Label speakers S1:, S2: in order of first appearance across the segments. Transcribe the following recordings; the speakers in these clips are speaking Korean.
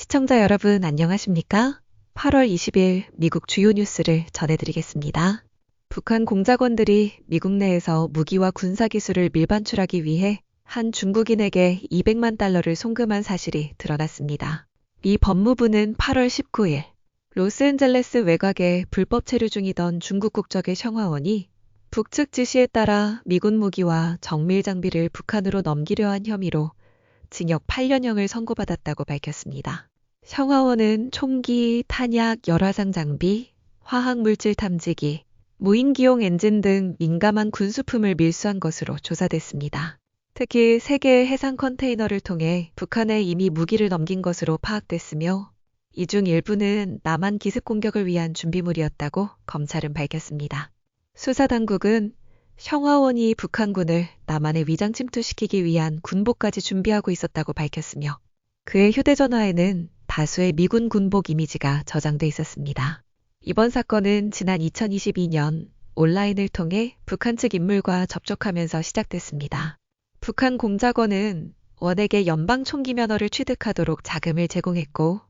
S1: 시청자 여러분 안녕하십니까? 8월 20일 미국 주요 뉴스를 전해드리겠습니다. 북한 공작원들이 미국 내에서 무기와 군사기술을 밀반출하기 위해 한 중국인에게 200만 달러를 송금한 사실이 드러났습니다. 미 법무부는 8월 19일 로스앤젤레스 외곽에 불법 체류 중이던 중국 국적의 션화원이 북측 지시에 따라 미군 무기와 정밀 장비를 북한으로 넘기려 한 혐의로 징역 8년형을 선고받았다고 밝혔습니다. 션화원은 총기, 탄약, 열화상 장비, 화학물질 탐지기, 무인기용 엔진 등 민감한 군수품을 밀수한 것으로 조사됐습니다. 특히 3개의 해상 컨테이너를 통해 북한에 이미 무기를 넘긴 것으로 파악됐으며 이 중 일부는 남한 기습 공격을 위한 준비물이었다고 검찰은 밝혔습니다. 수사당국은 션화원이 북한군을 남한에 위장 침투시키기 위한 군복까지 준비하고 있었다고 밝혔으며 그의 휴대전화에는 다수의 미군 군복 이미지가 저장돼 있었습니다. 이번 사건은 지난 2022년 온라인을 통해 북한 측 인물과 접촉하면서 시작됐습니다. 북한 공작원은 원에게 연방 총기 면허를 취득하도록 자금을 제공했고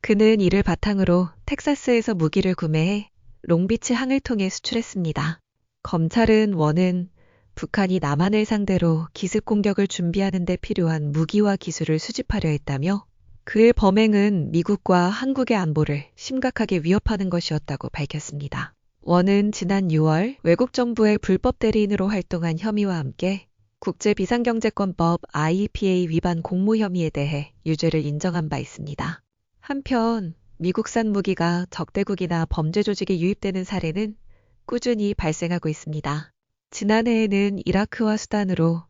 S1: 그는 이를 바탕으로 텍사스에서 무기를 구매해 롱비치 항을 통해 수출했습니다. 검찰은 원은 북한이 남한을 상대로 기습 공격을 준비하는 데 필요한 무기와 기술을 수집하려 했다며 그의 범행은 미국과 한국의 안보를 심각하게 위협하는 것이었다고 밝혔습니다. 원은 지난 6월 외국 정부의 불법 대리인으로 활동한 혐의와 함께 국제비상경제권법 IEPA 위반 공모 혐의에 대해 유죄를 인정한 바 있습니다. 한편 미국산 무기가 적대국이나 범죄 조직에 유입되는 사례는 꾸준히 발생하고 있습니다. 지난해에는 이라크와 수단으로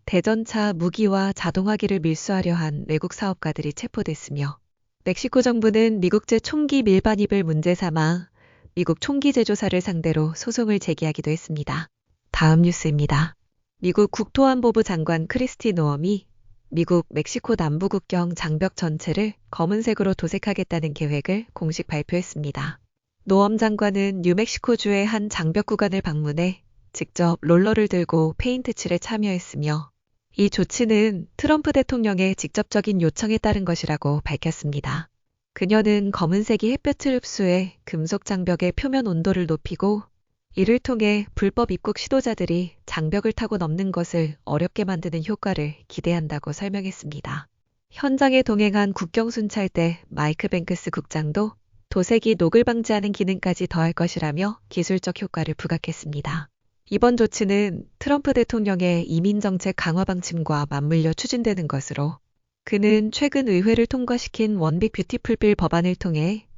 S1: 대전차 무기와 자동화기를 밀수하려 한 외국 사업가들이 체포됐으며 멕시코 정부는 미국제 총기 밀반입을 문제 삼아 미국 총기 제조사를 상대로 소송을 제기하기도 했습니다. 다음 뉴스입니다. 미국 국토안보부 장관 크리스티 노엄이 미국 멕시코 남부 국경 장벽 전체를 검은색으로 도색하겠다는 계획을 공식 발표했습니다. 노엄 장관은 뉴멕시코주의 한 장벽 구간을 방문해 직접 롤러를 들고 페인트 칠에 참여했으며 이 조치는 트럼프 대통령의 직접적인 요청에 따른 것이라고 밝혔습니다. 그녀는 검은색이 햇볕을 흡수해 금속 장벽의 표면 온도를 높이고 이를 통해 불법 입국 시도자들이 장벽을 타고 넘는 것을 어렵게 만드는 효과를 기대한다고 설명했습니다. 현장에 동행한 국경순찰대 마이크 뱅크스 국장도 도색이 녹을 방지하는 기능까지 더할 것이라며 기술적 효과를 부각했습니다. 이번 조치는 트럼프 대통령의 이민정책 강화 방침과 맞물려 추진되는 것으로 그는 최근 의회를 통과시킨 원빅 뷰티풀 빌 법안을 통해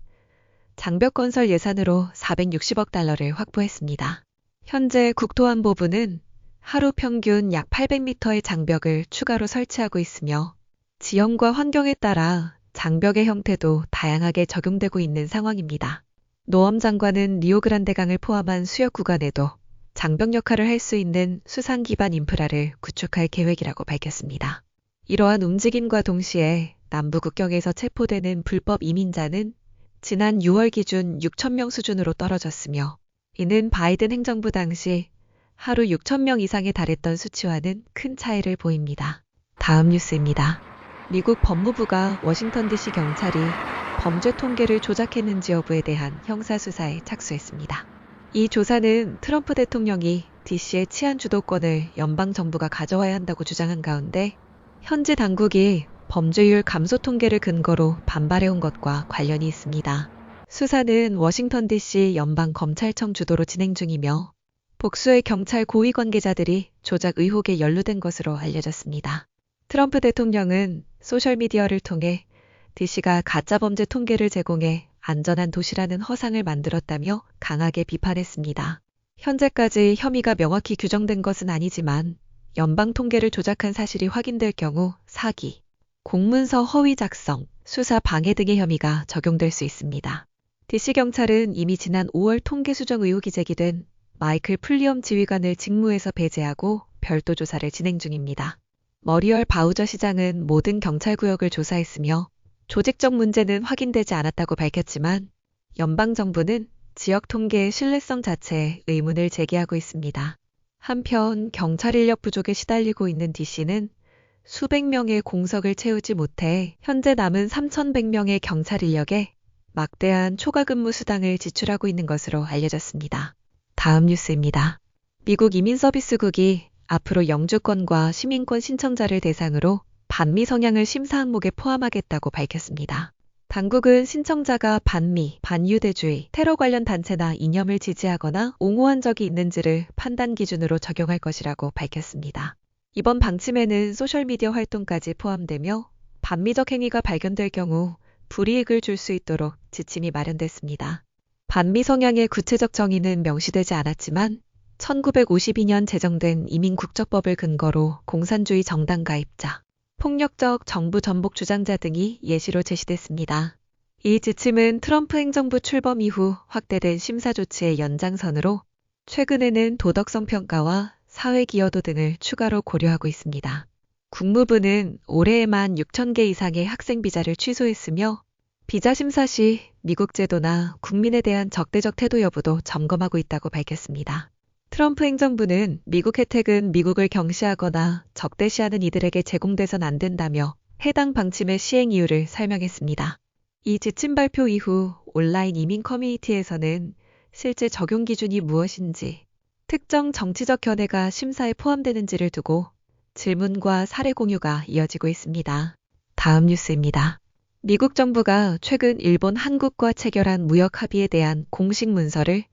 S1: 장벽 건설 예산으로 460억 달러를 확보했습니다. 현재 국토안보부는 하루 평균 약 800m의 장벽을 추가로 설치하고 있으며 지형과 환경에 따라 장벽의 형태도 다양하게 적용되고 있는 상황입니다. 노엄 장관은 리오그란데 강을 포함한 수역 구간에도 장벽 역할을 할 수 있는 수상 기반 인프라를 구축할 계획이라고 밝혔습니다. 이러한 움직임과 동시에 남부 국경에서 체포되는 불법 이민자는 지난 6월 기준 6,000명 수준으로 떨어졌으며 이는 바이든 행정부 당시 하루 6,000명 이상에 달했던 수치와는 큰 차이를 보입니다. 다음 뉴스입니다. 미국 법무부가 워싱턴 DC 경찰이 범죄 통계를 조작했는지 여부에 대한 형사수사에 착수했습니다. 이 조사는 트럼프 대통령이 DC의 치안 주도권을 연방정부가 가져와야 한다고 주장한 가운데 현지 당국이 범죄율 감소 통계를 근거로 반발해온 것과 관련이 있습니다. 수사는 워싱턴 DC 연방검찰청 주도로 진행 중이며 복수의 경찰 고위 관계자들이 조작 의혹에 연루된 것으로 알려졌습니다. 트럼프 대통령은 소셜미디어를 통해 DC가 가짜범죄 통계를 제공해 안전한 도시라는 허상을 만들었다며 강하게 비판했습니다. 현재까지 혐의가 명확히 규정된 것은 아니지만 연방 통계를 조작한 사실이 확인될 경우 사기, 공문서 허위 작성, 수사 방해 등의 혐의가 적용될 수 있습니다. DC경찰은 이미 지난 5월 통계 수정 의혹이 제기된 마이클 플리엄 지휘관을 직무에서 배제하고 별도 조사를 진행 중입니다. 머리얼 바우저 시장은 모든 경찰구역을 조사했으며 조직적 문제는 확인되지 않았다고 밝혔지만 연방정부는 지역 통계의 신뢰성 자체에 의문을 제기하고 있습니다. 한편 경찰 인력 부족에 시달리고 있는 DC는 수백 명의 공석을 채우지 못해 현재 남은 3,100명의 경찰 인력에 막대한 초과 근무 수당을 지출하고 있는 것으로 알려졌습니다. 다음 뉴스입니다. 미국 이민서비스국이 앞으로 영주권과 시민권 신청자를 대상으로 반미 성향을 심사 항목에 포함하겠다고 밝혔습니다. 당국은 신청자가 반미, 반유대주의, 테러 관련 단체나 이념을 지지하거나 옹호한 적이 있는지를 판단 기준으로 적용할 것이라고 밝혔습니다. 이번 방침에는 소셜미디어 활동까지 포함되며 반미적 행위가 발견될 경우 불이익을 줄 수 있도록 지침이 마련됐습니다. 반미 성향의 구체적 정의는 명시되지 않았지만 1952년 제정된 이민국적법을 근거로 공산주의 정당 가입자, 폭력적 정부 전복 주장자 등이 예시로 제시됐습니다. 이 지침은 트럼프 행정부 출범 이후 확대된 심사 조치의 연장선으로 최근에는 도덕성 평가와 사회 기여도 등을 추가로 고려하고 있습니다. 국무부는 올해에만 6,000개 이상의 학생 비자를 취소했으며 비자 심사 시 미국 제도나 국민에 대한 적대적 태도 여부도 점검하고 있다고 밝혔습니다. 트럼프 행정부는 미국 혜택은 미국을 경시하거나 적대시하는 이들에게 제공돼선 안 된다며 해당 방침의 시행 이유를 설명했습니다. 이 지침 발표 이후 온라인 이민 커뮤니티에서는 실제 적용 기준이 무엇인지, 특정 정치적 견해가 심사에 포함되는지를 두고 질문과 사례 공유가 이어지고 있습니다. 다음 뉴스입니다. 미국 정부가 최근 일본 한국과 체결한 무역 합의에 대한 공식 문서를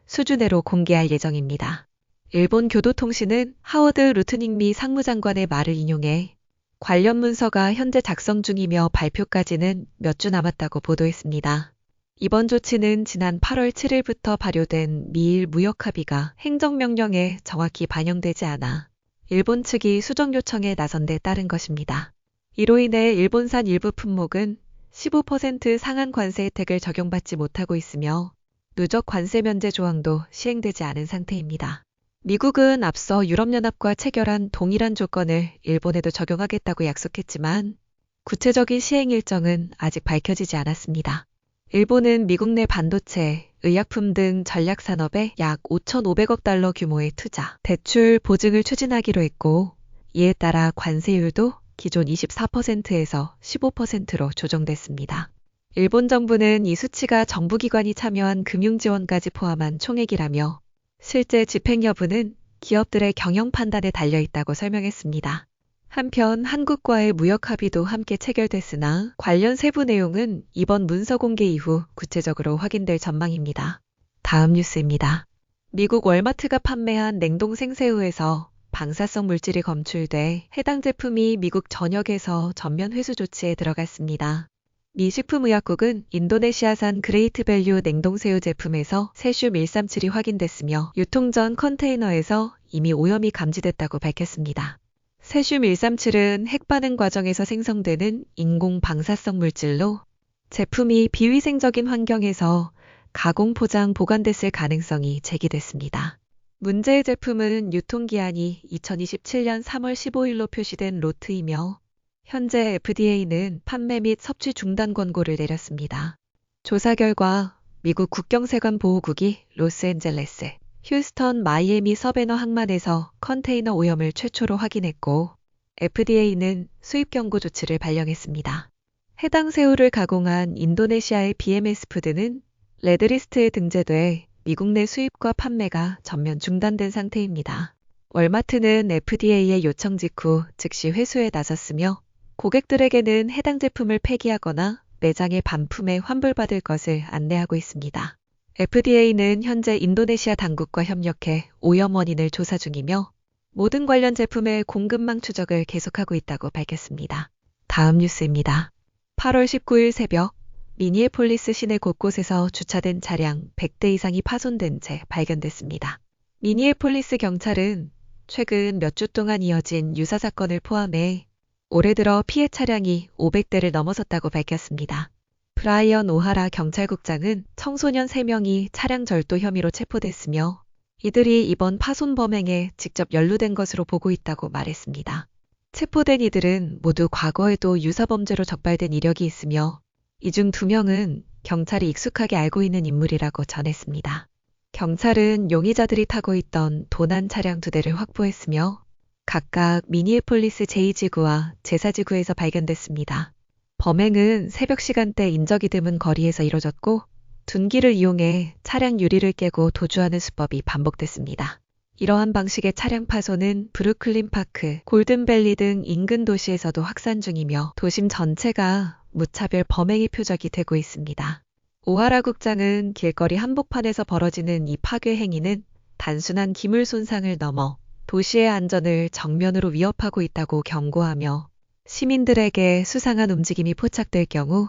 S1: 수주 내로 공개할 예정입니다. 일본 교도통신은 하워드 루트닉 상무장관의 말을 인용해 관련 문서가 현재 작성 중이며 발표까지는 몇 주 남았다고 보도했습니다. 이번 조치는 지난 8월 7일부터 발효된 미일 무역 합의가 행정명령에 정확히 반영되지 않아 일본 측이 수정 요청에 나선 데 따른 것입니다. 이로 인해 일본산 일부 품목은 15% 상한 관세 혜택을 적용받지 못하고 있으며 누적 관세 면제 조항도 시행되지 않은 상태입니다. 미국은 앞서 유럽연합과 체결한 동일한 조건을 일본에도 적용하겠다고 약속했지만 구체적인 시행 일정은 아직 밝혀지지 않았습니다. 일본은 미국 내 반도체, 의약품 등 전략산업에 약 5,500억 달러 규모의 투자, 대출 보증을 추진하기로 했고 이에 따라 관세율도 기존 24%에서 15%로 조정됐습니다. 일본 정부는 이 수치가 정부기관이 참여한 금융지원까지 포함한 총액이라며 실제 집행 여부는 기업들의 경영 판단에 달려있다고 설명했습니다. 한편 한국과의 무역 합의도 함께 체결됐으나 관련 세부 내용은 이번 문서 공개 이후 구체적으로 확인될 전망입니다. 다음 뉴스입니다. 미국 월마트가 판매한 냉동 생새우에서 방사성 물질이 검출돼 해당 제품이 미국 전역에서 전면 회수 조치에 들어갔습니다. 미 식품의약국은 인도네시아산 그레이트 밸류 냉동새우 제품에서 세슘 137이 확인됐으며 유통 전 컨테이너에서 이미 오염이 감지됐다고 밝혔습니다. 세슘 137은 핵반응 과정에서 생성되는 인공 방사성 물질로 제품이 비위생적인 환경에서 가공 포장 보관됐을 가능성이 제기됐습니다. 문제의 제품은 유통기한이 2027년 3월 15일로 표시된 로트이며 현재 FDA는 판매 및 섭취 중단 권고를 내렸습니다. 조사 결과 미국 국경세관보호국이 로스앤젤레스, 휴스턴, 마이애미 서베너 항만에서 컨테이너 오염을 최초로 확인했고 FDA는 수입 경고 조치를 발령했습니다. 해당 새우를 가공한 인도네시아의 BMS 푸드는 레드리스트에 등재돼 미국 내 수입과 판매가 전면 중단된 상태입니다. 월마트는 FDA의 요청 직후 즉시 회수에 나섰으며 고객들에게는 해당 제품을 폐기하거나 매장의 반품에 환불받을 것을 안내하고 있습니다. FDA는 현재 인도네시아 당국과 협력해 오염 원인을 조사 중이며 모든 관련 제품의 공급망 추적을 계속하고 있다고 밝혔습니다. 다음 뉴스입니다. 8월 19일 새벽 미니애폴리스 시내 곳곳에서 주차된 차량 100대 이상이 파손된 채 발견됐습니다. 미니애폴리스 경찰은 최근 몇 주 동안 이어진 유사 사건을 포함해 올해 들어 피해 차량이 500대를 넘어섰다고 밝혔습니다. 브라이언 오하라 경찰국장은 청소년 3명이 차량 절도 혐의로 체포됐으며 이들이 이번 파손 범행에 직접 연루된 것으로 보고 있다고 말했습니다. 체포된 이들은 모두 과거에도 유사범죄로 적발된 이력이 있으며 이 중 2명은 경찰이 익숙하게 알고 있는 인물이라고 전했습니다. 경찰은 용의자들이 타고 있던 도난 차량 2대를 확보했으며 각각 미니애폴리스 제2지구와 제4지구에서 발견됐습니다. 범행은 새벽 시간대 인적이 드문 거리에서 이뤄졌고 둔기를 이용해 차량 유리를 깨고 도주하는 수법이 반복됐습니다. 이러한 방식의 차량 파손은 브루클린 파크, 골든밸리 등 인근 도시에서도 확산 중이며 도심 전체가 무차별 범행의 표적이 되고 있습니다. 오하라 국장은 길거리 한복판에서 벌어지는 이 파괴 행위는 단순한 기물 손상을 넘어 도시의 안전을 정면으로 위협하고 있다고 경고하며 시민들에게 수상한 움직임이 포착될 경우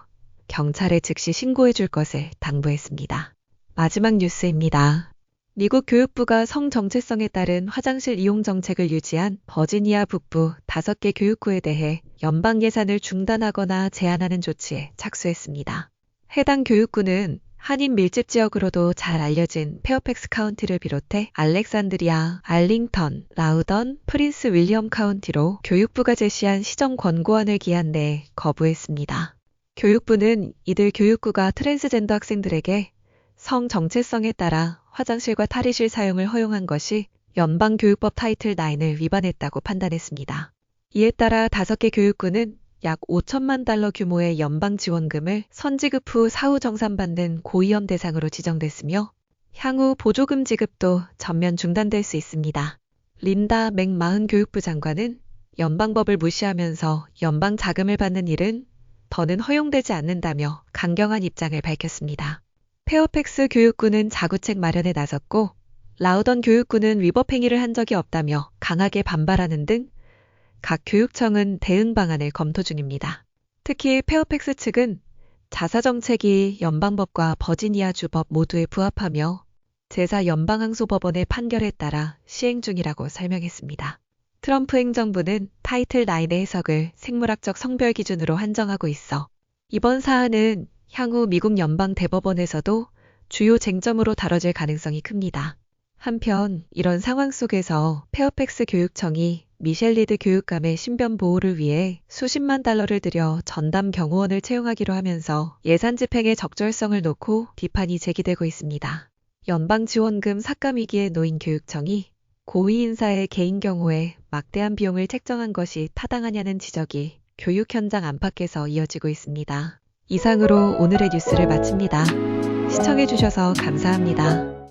S1: 경찰에 즉시 신고해 줄 것을 당부했습니다. 마지막 뉴스입니다. 미국 교육부가 성 정체성에 따른 화장실 이용 정책을 유지한 버지니아 북부 5개 교육구에 대해 연방 예산을 중단하거나 제한하는 조치에 착수했습니다. 해당 교육구는 한인 밀집 지역으로도 잘 알려진 페어팩스 카운티를 비롯해 알렉산드리아, 알링턴, 라우던, 프린스 윌리엄 카운티로 교육부가 제시한 시정 권고안을 기한 내에 거부했습니다. 교육부는 이들 교육구가 트랜스젠더 학생들에게 성 정체성에 따라 화장실과 탈의실 사용을 허용한 것이 연방교육법 타이틀 9을 위반했다고 판단했습니다. 이에 따라 5개 교육구는 약 5천만 달러 규모의 연방 지원금을 선지급 후 사후 정산받는 고위험 대상으로 지정됐으며 향후 보조금 지급도 전면 중단될 수 있습니다. 린다 맥마흔 교육부 장관은 연방법을 무시하면서 연방 자금을 받는 일은 더는 허용되지 않는다며 강경한 입장을 밝혔습니다. 페어팩스 교육구는 자구책 마련에 나섰고 라우던 교육구는 위법 행위를 한 적이 없다며 강하게 반발하는 등 각 교육청은 대응 방안을 검토 중입니다. 특히 페어팩스 측은 자사정책이 연방법과 버지니아 주법 모두에 부합하며 제4연방항소법원의 판결에 따라 시행 중이라고 설명했습니다. 트럼프 행정부는 타이틀 9의 해석을 생물학적 성별 기준으로 한정하고 있어 이번 사안은 향후 미국 연방 대법원에서도 주요 쟁점으로 다뤄질 가능성이 큽니다. 한편 이런 상황 속에서 페어팩스 교육청이 미셸 리드 교육감의 신변 보호를 위해 수십만 달러를 들여 전담 경호원을 채용하기로 하면서 예산 집행의 적절성을 놓고 비판이 제기되고 있습니다. 연방 지원금 삭감 위기에 놓인 교육청이 고위 인사의 개인 경호에 막대한 비용을 책정한 것이 타당하냐는 지적이 교육 현장 안팎에서 이어지고 있습니다. 이상으로 오늘의 뉴스를 마칩니다. 시청해주셔서 감사합니다.